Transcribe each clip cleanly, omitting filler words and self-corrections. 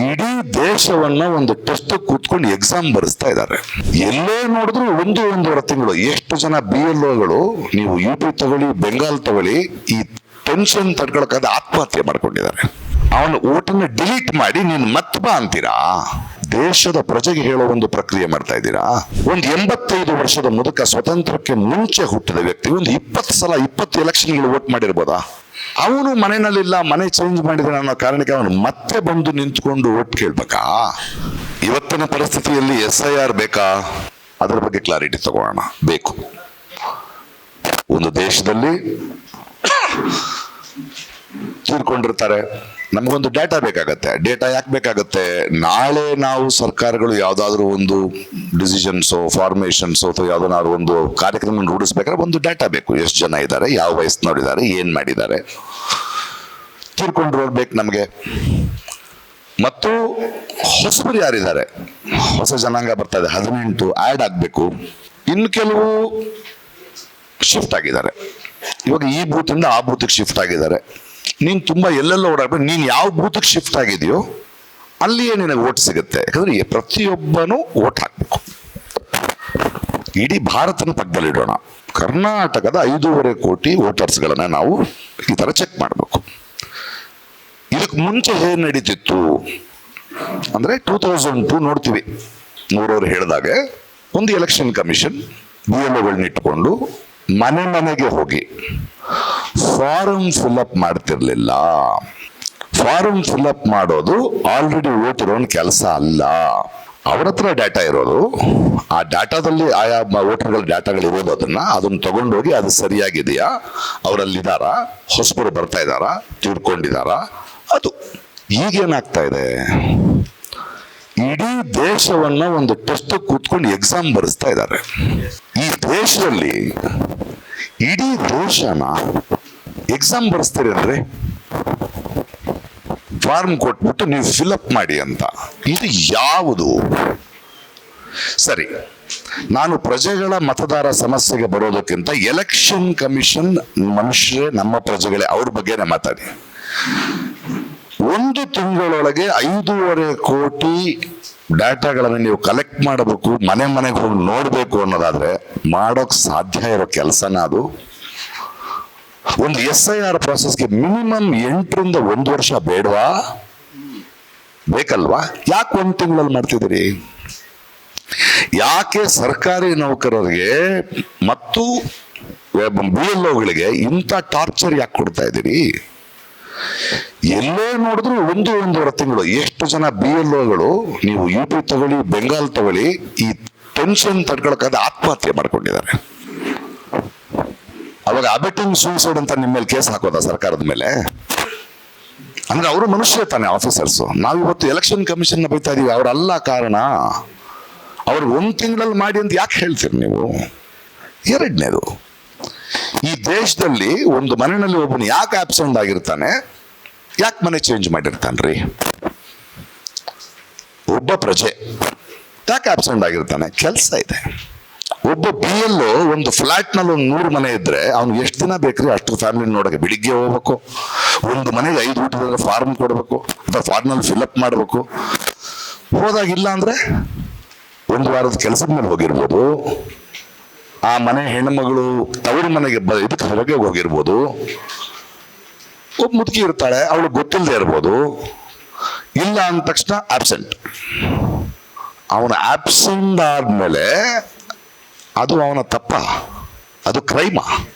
ಇಡೀ ದೇಶವನ್ನ ಒಂದು ಟೆಸ್ಟ್ ಕೂತ್ಕೊಂಡು ಎಕ್ಸಾಮ್ ಬರೆಸ್ತಾ ಇದ್ದಾರೆ. ಎಲ್ಲೇ ನೋಡಿದ್ರು ಒಂದೂವರೆ ತಿಂಗಳು. ಎಷ್ಟು ಜನ BLOಗಳು ನೀವು UP ತಗೊಳ್ಳಿ, ಬೆಂಗಾಲ್ ತಗೊಳ್ಳಿ, ಈ ಟೆನ್ಷನ್ ತಡ್ಕೊಳಕ್ಕಾದ ಆತ್ಮಹತ್ಯೆ ಮಾಡ್ಕೊಂಡಿದ್ದಾರೆ. ಅವನ ಓಟನ್ನ ಡಿಲೀಟ್ ಮಾಡಿ ನೀನು ಮತ್ ಬಾ ಅಂತೀರಾ? ದೇಶದ ಪ್ರಜೆಗೆ ಹೇಳೋ ಒಂದು ಪ್ರಕ್ರಿಯೆ ಮಾಡ್ತಾ ಇದ್ದೀರಾ? ಒಂದು 85 ವರ್ಷದ ಮುದುಕ, ಸ್ವತಂತ್ರಕ್ಕೆ ಮುಂಚೆ ಹುಟ್ಟಿದ ವ್ಯಕ್ತಿ, ಒಂದು 20 ಸಲ 20 ಎಲೆಕ್ಷನ್ಗಳು ವೋಟ್ ಮಾಡಿರ್ಬೋದಾ? ಅವನು ಮನೆಯಲ್ಲಿಲ್ಲ, ಮನೆ ಚೇಂಜ್ ಮಾಡಿದಾನೆ ಅನ್ನೋ ಕಾರಣಕ್ಕೆ ಅವನು ಮತ್ತೆ ಬಂದು ನಿಂತ್ಕೊಂಡು ವೋಟ್ ಕೇಳ್ಬೇಕಾ? ಇವತ್ತಿನ ಪರಿಸ್ಥಿತಿಯಲ್ಲಿ SIR ಬೇಕಾ? ಅದರ ಬಗ್ಗೆ ಕ್ಲಾರಿಟಿ ತಗೋಣ. ಬೇಕು. ಒಂದು ದೇಶದಲ್ಲಿ ತೀರ್ಕೊಂಡಿರ್ತಾರೆ, ನಮಗೊಂದು ಡೇಟಾ ಬೇಕಾಗತ್ತೆ. ಡೇಟಾ ಯಾಕೆ ಬೇಕಾಗತ್ತೆ? ನಾಳೆ ನಾವು ಸರ್ಕಾರಗಳು ಯಾವ್ದಾದ್ರು ಒಂದು ಡಿಸಿಷನ್ಸೋ, ಫಾರ್ಮೇಶನ್ಸೋ ಅಥವಾ ಯಾವ್ದಾದ್ರು ಒಂದು ಕಾರ್ಯಕ್ರಮ ರೂಢಿಸ್ಬೇಕಾದ್ರೆ ಒಂದು ಡೇಟಾ ಬೇಕು. ಎಷ್ಟು ಜನ ಇದ್ದಾರೆ, ಯಾವ ವಯಸ್ಸಿನವರಿದ್ದಾರೆ, ಏನ್ ಮಾಡಿದ್ದಾರೆ, ತೀರ್ಕೊಂಡಿರೋರು ಬೇಕು ನಮಗೆ. ಮತ್ತು ಹೊಸಬರು ಯಾರಿದ್ದಾರೆ, ಹೊಸ ಜನಾಂಗ ಬರ್ತಾ ಇದೆ, 18 ಆಡ್ ಆಗ್ಬೇಕು. ಇನ್ನು ಕೆಲವು ಶಿಫ್ಟ್ ಆಗಿದ್ದಾರೆ. ಇವಾಗ ಈ ಬೂತಿಂದ ಆ ಬೂತಿಗೆ ಶಿಫ್ಟ್ ಆಗಿದ್ದಾರೆ. ನೀನ್ ತುಂಬಾ ಎಲ್ಲೆಲ್ಲ ಓಡಾಡ್ಬೇಕು. ನೀನ್ ಯಾವ ಬೂತಿಗೆ ಶಿಫ್ಟ್ ಆಗಿದೆಯೋ ಅಲ್ಲಿಯೇ ನಿನಗೆ ಓಟ್ ಸಿಗುತ್ತೆ. ಯಾಕಂದ್ರೆ ಪ್ರತಿಯೊಬ್ಬನು ಓಟ್ ಹಾಕ್ಬೇಕು. ಇಡೀ ಭಾರತನ ಪಕ್ಕದಲ್ಲಿಡೋಣ. ಕರ್ನಾಟಕದ 5.5 ಕೋಟಿ ವೋಟರ್ಸ್ಗಳನ್ನ ನಾವು ಈ ತರ ಚೆಕ್ ಮಾಡಬೇಕು. ಇದಕ್ಕೆ ಮುಂಚೆ ಏನ್ ನಡೀತಿತ್ತು ಅಂದ್ರೆ 2002 ನೋಡ್ತೀವಿ. ಮೂರವರು ಹೇಳಿದಾಗೆ ಒಂದು ಎಲೆಕ್ಷನ್ ಕಮಿಷನ್ BLOಗಳನ್ನ ಇಟ್ಕೊಂಡು ಮನೆ ಮನೆಗೆ ಹೋಗಿ ಫಾರಂ ಫಿಲ್ಅಪ್ ಮಾಡ್ತಿರ್ಲಿಲ್ಲ. ಫಾರಂ ಫಿಲ್ಅಪ್ ಮಾಡೋದು ಆಲ್ರೆಡಿ ವೋಟ್ ಇರೋನ್ ಕೆಲಸ ಅಲ್ಲ. ಅವ್ರ ಹತ್ರ ಡಾಟಾ ಇರೋದು, ಆ ಡಾಟಾದಲ್ಲಿ ಆಯಾ ವೋಟರ್ಗಳ ಡಾಟಾಗಳು ಇರೋದು, ಅದನ್ನ ತಗೊಂಡೋಗಿ ಅದು ಸರಿಯಾಗಿದೆಯಾ, ಅವರಲ್ಲಿದ್ದಾರಾ, ಹೊಸಬರು ಬರ್ತಾ ಇದ್ದಾರಾ, ತಿಳ್ಕೊಂಡಿದ್ದಾರಾ, ಅದು. ಈಗೇನಾಗ್ತಾ ಇದೆ, ಇಡೀ ದೇಶವನ್ನ ಒಂದು ಟೆಸ್ಟ್ ಕೂತ್ಕೊಂಡು ಎಕ್ಸಾಮ್ ಬರೆಸ್ತಾ ಇದ್ದಾರೆ. ಈ ದೇಶದಲ್ಲಿ ಇಡೀ ದೇಶನ ಎಕ್ಸಾಮ್ ಬರೆಸ್ತೀರಿ ಅಂದ್ರೆ ಫಾರ್ಮ್ ಕೊಟ್ಬಿಟ್ಟು ನೀವು ಫಿಲ್ಅಪ್ ಮಾಡಿ ಅಂತ. ಇದು ಯಾವುದು ಸರಿ? ನಾನು ಪ್ರಜೆಗಳ ಮತದಾರ ಸಮಸ್ಯೆಗೆ ಬರೋದಕ್ಕಿಂತ ಎಲೆಕ್ಷನ್ ಕಮಿಷನ್ ಮನುಷ್ಯರೇ, ನಮ್ಮ ಪ್ರಜೆಗಳೇ, ಅವ್ರ ಬಗ್ಗೆನೇ ಮಾತಾಡಿ. 1 ತಿಂಗಳೊಳಗೆ 5.5 ಕೋಟಿ ಡಾಟಾಗಳನ್ನು ನೀವು ಕಲೆಕ್ಟ್ ಮಾಡಬೇಕು, ಮನೆ ಮನೆಗೆ ಹೋಗಿ ನೋಡ್ಬೇಕು ಅನ್ನೋದಾದ್ರೆ ಮಾಡೋಕ್ ಸಾಧ್ಯ ಇರೋ ಕೆಲಸನ ಅದು? ಒಂದು SIR ಪ್ರಾಸೆಸ್ಗೆ ಮಿನಿಮಮ್ 8 ರಿಂದ 1 ವರ್ಷ ಬೇಡವಾ? ಬೇಕಲ್ವಾ? ಯಾಕೆ 1 ತಿಂಗಳಲ್ಲಿ ಮಾಡ್ತಿದ್ದೀರಿ? ಯಾಕೆ ಸರ್ಕಾರಿ ನೌಕರರಿಗೆ ಮತ್ತು BLOಗಳಿಗೆ ಇಂಥ ಟಾರ್ಚರ್ ಯಾಕೆ ಕೊಡ್ತಾ ಇದ್ದೀರಿ? ಎಲ್ಲೇ ನೋಡಿದ್ರು ಒಂದೂವರೆ ತಿಂಗಳು. ಎಷ್ಟು ಜನ BLOಗಳು ನೀವು UP ತಗೊಳ್ಳಿ, ಬೆಂಗಾಲ್ ತಗೊಳ್ಳಿ, ಈ ಟೆನ್ಷನ್ ತಡ್ಕೊಳಕ್ಕಾದ ಆತ್ಮಹತ್ಯೆ ಮಾಡ್ಕೊಂಡಿದ್ದಾರೆ. ಅವಾಗ ಅಬೆಟಿಂಗ್ ಸೂಸೈಡ್ ಅಂತ ನಿಮ್ಮ ಮೇಲೆ ಕೇಸ್ ಹಾಕೋದ ಸರ್ಕಾರದ ಮೇಲೆ? ಅಂದ್ರೆ ಅವರು ಮನುಷ್ಯ ತಾನೆ, ಆಫೀಸರ್ಸ್. ನಾವಿವತ್ತು ಎಲೆಕ್ಷನ್ ಕಮಿಷನ್ ಬೈತಾ ಇದೀವಿ, ಅವರಲ್ಲ ಕಾರಣ. ಅವ್ರು 1 ತಿಂಗಳಲ್ಲಿ ಮಾಡಿ ಅಂತ ಯಾಕೆ ಹೇಳ್ತೀರಿ ನೀವು? ಎರಡನೇದು, ಈ ದೇಶದಲ್ಲಿ ಒಂದು ಮನೆಯಲ್ಲಿ ಒಬ್ಬನು ಯಾಕೆ ಆಬ್ಸೆಂಟ್ ಆಗಿರ್ತಾನೆ, ಯಾಕೆ ಮನೆ ಚೇಂಜ್ ಮಾಡಿರ್ತಾನ್ರಿ? ಒಬ್ಬ ಪ್ರಜೆ ಯಾಕೆ ಆಬ್ಸೆಂಟ್ ಆಗಿರ್ತಾನೆ? ಕೆಲಸ ಇದೆ. ಒಬ್ಬ BLO ಒಂದು ಫ್ಲಾಟ್ ನಲ್ಲಿ ಒಂದು 100 ಮನೆ ಇದ್ರೆ ಅವ್ನು ಎಷ್ಟು ದಿನ ಬೇಕ್ರಿ ಅಷ್ಟು ಫ್ಯಾಮಿಲಿ ನೋಡಕ್ಕೆ? ಬೆಳಿಗ್ಗೆ ಹೋಗ್ಬೇಕು, ಒಂದು ಮನೆಗೆ 5 ಊಟದ ಫಾರ್ಮ್ ಕೊಡ್ಬೇಕು, ಅಥವಾ ಫಾರ್ಮ್ನಲ್ಲಿ ಫಿಲ್ಅಪ್ ಮಾಡ್ಬೇಕು. ಹೋದಾಗಿಲ್ಲ ಅಂದ್ರೆ 1 ವಾರದ ಕೆಲಸದ ಮೇಲೆ ಹೋಗಿರ್ಬೋದು. ಆ ಮನೆ ಹೆಣ್ಮಗಳು ತವರು ಮನೆಗೆ ಇದಕ್ಕೆ ಹೊರಗೆ ಹೋಗಿರ್ಬೋದು. ಒಬ್ಬ ಮುದುಕಿ ಇರ್ತಾಳೆ, ಅವಳು ಗೊತ್ತಿಲ್ಲದೆ ಇರ್ಬೋದು. ಇಲ್ಲ ಅಂದ ತಕ್ಷಣ ಆಬ್ಸೆಂಟ್. ಅವನ ಆಬ್ಸೆಂಟ್ ಆದ್ಮೇಲೆ ಅದು ಅವನ ತಪ್ಪ? ಅದು ಕ್ರೈಮಾ?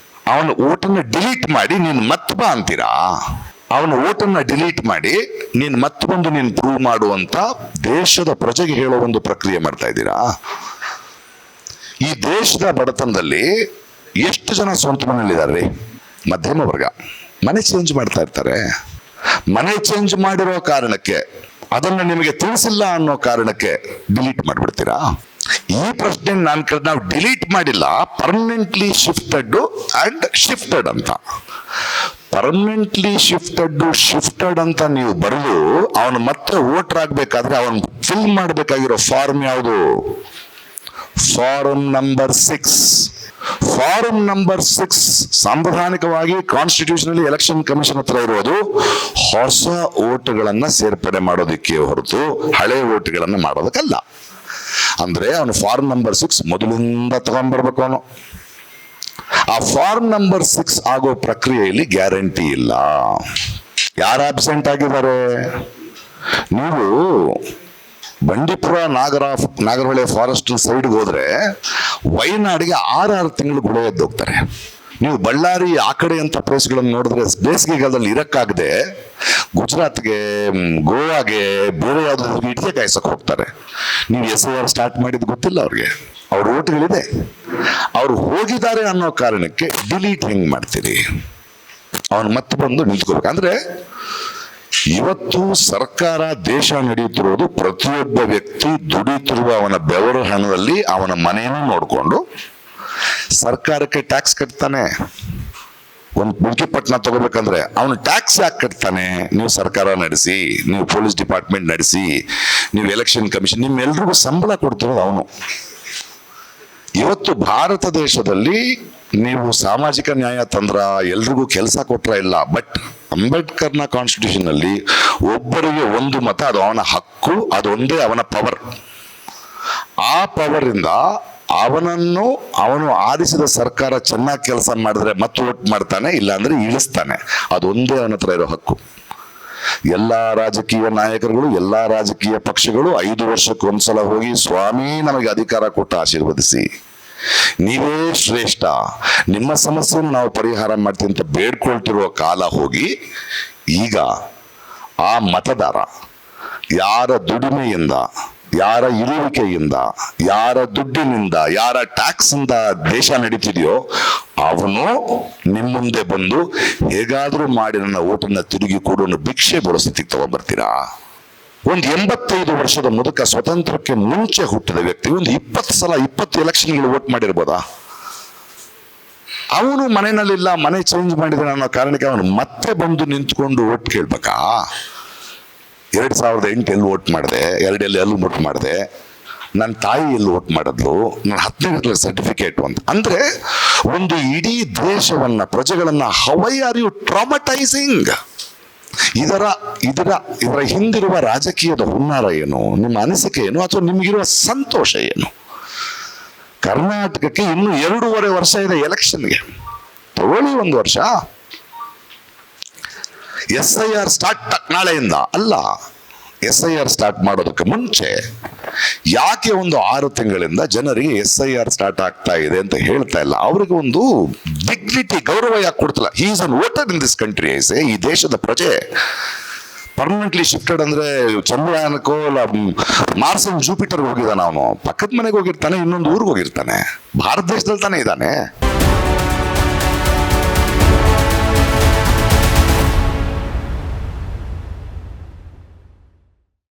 ಅವನ ಓಟನ್ನ ಡಿಲೀಟ್ ಮಾಡಿ ನೀನು ಮತ್ ಬಾ ಅಂತೀರಾ? ಅವನ ಓಟನ್ನ ಡಿಲೀಟ್ ಮಾಡಿ ನೀನ್ ಮತ್ ಬಂದು ನೀನ್ ಪ್ರೂವ್ ಮಾಡುವಂತ ದೇಶದ ಪ್ರಜೆಗೆ ಹೇಳೋ ಒಂದು ಪ್ರಕ್ರಿಯೆ ಮಾಡ್ತಾ ಇದ್ದೀರಾ? ಈ ದೇಶದ ಬಡತನದಲ್ಲಿ ಎಷ್ಟು ಜನ ಸ್ವಂತ ಮನೆಯಲ್ಲಿದ್ದಾರೆ? ಮಧ್ಯಮ ವರ್ಗ. ಮನೆ ಚೇಂಜ್ ಮಾಡ್ತಾ ಇರ್ತಾರೆ. ಮನೆ ಚೇಂಜ್ ಮಾಡಿರೋ ಕಾರಣಕ್ಕೆ, ಅದನ್ನ ನಿಮಗೆ ತಿಳಿಸಿಲ್ಲ ಅನ್ನೋ ಕಾರಣಕ್ಕೆ ಡಿಲೀಟ್ ಮಾಡ್ಬಿಡ್ತೀರಾ? ಈ ಪ್ರಶ್ನೆ ನಾವು ಡಿಲೀಟ್ ಮಾಡಿಲ್ಲ, ಪರ್ಮನೆಂಟ್ಲಿ ಶಿಫ್ಟೆಡ್ ಅಂಡ್ ಶಿಫ್ಟೆಡ್ ಅಂತ. ಪರ್ಮನೆಂಟ್ಲಿ ಶಿಫ್ಟೆಡ್ ಅಂತ ನೀವು ಬರೆದು ಅವನು ಮತ್ತೆ ವೋಟರ್ ಆಗ್ಬೇಕಾದ್ರೆ ಅವನು ಫಿಲ್ ಮಾಡ್ಬೇಕಾಗಿರೋ ಫಾರ್ಮ್ ಯಾವುದು? Form number 6. ಫಾರಂ ನಂಬರ್ 6 ಸಾಂವಿಧಾನಿಕವಾಗಿ ಕಾನ್ಸ್ಟಿಟ್ಯೂಷನಲಿ ಎಲೆಕ್ಷನ್ ಕಮಿಷನ್ ಹತ್ರ ಇರೋದು ಹೊಸ ಓಟ್ಗಳನ್ನ ಸೇರ್ಪಡೆ ಮಾಡೋದಕ್ಕೆ ಹೊರತು ಹಳೆ ಓಟ್ಗಳನ್ನ ಮಾಡೋದಕ್ಕಲ್ಲ. ಅಂದ್ರೆ ಅವನು ಫಾರ್ಮ್ ನಂಬರ್ 6 ಮೊದಲಿಂದ ತಗೊಂಡ್ಬರ್ಬೇಕು. ಅವನು ಆ ಫಾರ್ಮ್ ನಂಬರ್ 6 ಆಗೋ ಪ್ರಕ್ರಿಯೆಯಲ್ಲಿ ಗ್ಯಾರಂಟಿ ಇಲ್ಲ. ಯಾರು ಆಬ್ಸೆಂಟ್ ಆಗಿದ್ದಾರೆ? ನೀವು ಬಂಡೀಪುರ ನಾಗರಹೊಳೆ ಫಾರೆಸ್ಟ್ ಸೈಡ್ಗೆ ಹೋದ್ರೆ ವಯನಾಡಿಗೆ 6 ತಿಂಗಳು ಗುಳೆ ಎದ್ದೋಗ್ತಾರೆ. ನೀವು ಬಳ್ಳಾರಿ ಆ ಕಡೆ ಅಂತ ಪ್ಲೇಸ್ಗಳನ್ನು ನೋಡಿದ್ರೆ ಬೇಸಿಗೆಗಾಲದಲ್ಲಿ ಇರಕ್ಕಾಗದೆ ಗುಜರಾತ್ಗೆ, ಗೋವಾಗೆ, ಬೇರೆ ಯಾವ್ದಾದ್ರು ಇಟ್ಟಿಗೆ ಕಾಯ್ಸಕ್ ಹೋಗ್ತಾರೆ. ನೀವು SIR ಸ್ಟಾರ್ಟ್ ಮಾಡಿದ್ ಗೊತ್ತಿಲ್ಲ ಅವ್ರಿಗೆ. ಅವ್ರ ಓಟ್ಗಳಿದೆ, ಅವ್ರು ಹೋಗಿದ್ದಾರೆ ಅನ್ನೋ ಕಾರಣಕ್ಕೆ ಡಿಲೀಟ್ ಹೆಂಗ್ ಮಾಡ್ತೀರಿ? ಅವನು ಮತ್ತೆ ಬಂದು ನಿಂತ್ಕೋಬೇಕು. ಅಂದ್ರೆ ಇವತ್ತು ಸರ್ಕಾರ, ದೇಶ ನಡೆಯುತ್ತಿರುವುದು ಪ್ರತಿಯೊಬ್ಬ ವ್ಯಕ್ತಿ ದುಡಿತಿರುವ ಅವನ ಬೆವರು ಹಣದಲ್ಲಿ ಅವನ ಮನೆಯನ್ನು ನೋಡಿಕೊಂಡು ಸರ್ಕಾರಕ್ಕೆ ಟ್ಯಾಕ್ಸ್ ಕಟ್ತಾನೆ. ಒಂದು ಮುಲ್ಕಿಪಟ್ಟಣ ತಗೋಬೇಕಂದ್ರೆ ಅವನು ಟ್ಯಾಕ್ಸ್ ಯಾಕೆ ಕಟ್ತಾನೆ? ನೀವು ಸರ್ಕಾರ ನಡೆಸಿ, ನೀವು ಪೊಲೀಸ್ ಡಿಪಾರ್ಟ್ಮೆಂಟ್ ನಡೆಸಿ, ನೀವು ಎಲೆಕ್ಷನ್ ಕಮಿಷನ್, ನಿಮ್ಮೆಲ್ರಿಗೂ ಸಂಬಳ ಕೊಡ್ತಿರೋದು ಅವನು. ಇವತ್ತು ಭಾರತ ದೇಶದಲ್ಲಿ ನೀವು ಸಾಮಾಜಿಕ ನ್ಯಾಯ ತಂದ್ರ, ಎಲ್ರಿಗೂ ಕೆಲಸ ಕೊಟ್ರ ಇಲ್ಲ. ಬಟ್ ಅಂಬೇಡ್ಕರ್ನ ಕಾನ್ಸ್ಟಿಟ್ಯೂಷನ್ ಅಲ್ಲಿ ಒಬ್ಬರಿಗೆ ಒಂದು ಮತ, ಅದು ಅವನ ಹಕ್ಕು, ಅದೊಂದೇ ಅವನ ಪವರ್. ಆ ಪವರ್ ಇಂದ ಅವನು ಆರಿಸಿದ ಸರ್ಕಾರ ಚೆನ್ನಾಗಿ ಕೆಲಸ ಮಾಡಿದ್ರೆ ಮತ್ತೆ ವೋಟ್ ಮಾಡ್ತಾನೆ, ಇಲ್ಲ ಅಂದ್ರೆ ಇಳಿಸ್ತಾನೆ. ಅದೊಂದೇ ಅವನ ಹತ್ರ ಇರೋ ಹಕ್ಕು. ಎಲ್ಲಾ ರಾಜಕೀಯ ನಾಯಕರುಗಳು, ಎಲ್ಲಾ ರಾಜಕೀಯ ಪಕ್ಷಗಳು 5 ವರ್ಷಕ್ಕೆ ಒಂದ್ಸಲ ಹೋಗಿ ಸ್ವಾಮಿ ನಮಗೆ ಅಧಿಕಾರ ಕೊಟ್ಟು ಆಶೀರ್ವದಿಸಿ, ನೀವೇ ಶ್ರೇಷ್ಠ, ನಿಮ್ಮ ಸಮಸ್ಯೆಯನ್ನು ನಾವು ಪರಿಹಾರ ಮಾಡ್ತೀವಿ ಅಂತ ಬೇಡ್ಕೊಳ್ತಿರುವ ಕಾಲ ಹೋಗಿ ಈಗ ಆ ಮತದಾರ ಯಾರ ದುಡಿಮೆಯಿಂದ, ಯಾರ ಇರುವಿಕೆಯಿಂದ, ಯಾರ ದುಡ್ಡಿನಿಂದ, ಯಾರ ಟ್ಯಾಕ್ಸ್ ಇಂದ ದೇಶ ನಡೀತಿದೆಯೋ ಅವನು ನಿಮ್ಮ ಮುಂದೆ ಬಂದು ಹೇಗಾದ್ರೂ ಮಾಡಿ ನನ್ನ ಓಟನ್ನ ತಿರುಗಿ ಕೊಡೋನು ಭಿಕ್ಷೆ ಬರೋ ಸ್ಥಿತಿಗೆ ತಗೊಂಡ್ಬರ್ತೀರಾ? ಒಂದು 85 ವರ್ಷದ ಮುದುಕ, ಸ್ವತಂತ್ರಕ್ಕೆ ಮುಂಚೆ ಹುಟ್ಟಿದ ವ್ಯಕ್ತಿ, ಒಂದು 20 ಎಲೆಕ್ಷನ್ಗಳು ವೋಟ್ ಮಾಡಿರ್ಬೋದಾ? ಅವನು ಮನೆಯಲ್ಲಿಲ್ಲ, ಮನೆ ಚೇಂಜ್ ಮಾಡಿದಾನೆ ಅನ್ನೋ ಕಾರಣಕ್ಕೆ ಅವನು ಮತ್ತೆ ಬಂದು ನಿಂತ್ಕೊಂಡು ವೋಟ್ ಕೇಳ್ಬೇಕಾ? 2008 ಎಲ್ಲಿ ವೋಟ್ ಮಾಡಿದೆ, 2 ಎಲ್ಲಿ ವೋಟ್ ಮಾಡಿದೆ, ನನ್ನ ತಾಯಿ ಎಲ್ಲಿ ವೋಟ್ ಮಾಡಿದ್ಲು, ನನ್ನ 10ನೇ ಸರ್ಟಿಫಿಕೇಟ್ ಅಂತ. ಅಂದ್ರೆ ಒಂದು ಇಡೀ ದೇಶವನ್ನ, ಪ್ರಜೆಗಳನ್ನ ಹೌ ಆರ್ ಯು ಟ್ರಾಮಟೈಸಿಂಗ್? ಇದರ ಹಿಂದಿರುವ ರಾಜಕೀಯದ ಹುನ್ನಾರ ಏನು? ನಿಮ್ಮ ಅನಿಸಿಕೆ ಏನು? ಅಥವಾ ನಿಮಗಿರುವ ಸಂತೋಷ ಏನು? ಕರ್ನಾಟಕಕ್ಕೆ ಇನ್ನು 2.5 ವರ್ಷ ಇದೆ ಎಲೆಕ್ಷನ್ಗೆ. ತಗೊಳ್ಳಿ 1 ವರ್ಷ. SIR ಸ್ಟಾರ್ಟ್ ನಾಳೆಯಿಂದ ಅಲ್ಲ, SIR ಸ್ಟಾರ್ಟ್ ಮಾಡೋದಕ್ಕೆ ಮುಂಚೆ ಯಾಕೆ ಒಂದು 6 ತಿಂಗಳಿಂದ ಜನರಿಗೆ SIR ಸ್ಟಾರ್ಟ್ ಆಗ್ತಾ ಇದೆ ಅಂತ ಹೇಳ್ತಾ ಇಲ್ಲ? ಅವ್ರಿಗೆ ಒಂದು ಡಿಗ್ನಿಟಿ, ಗೌರವ ಯಾಕೆ ಕೊಡ್ತಿಲ್ಲ? He is an voter in this country. ಈ ದೇಶದ ಪ್ರಜೆ. ಪರ್ಮನೆಂಟ್ಲಿ ಶಿಫ್ಟೆಡ್ ಅಂದ್ರೆ ಚಂದ್ರಯಾನಕ್ಕೋ ಮಾರ್ಸ್ ಅಂಡ್ ಜೂಪಿಟರ್ ಹೋಗಿದ್ದಾನೆ ಅವನು, ಪಕ್ಕದ ಮನೆಗೆ ಹೋಗಿರ್ತಾನೆ, ಇನ್ನೊಂದು ಊರಿಗೆ ಹೋಗಿರ್ತಾನೆ, ಭಾರತ ದೇಶದಲ್ಲಿ ತಾನೇ ಇದ್ದಾನೆ.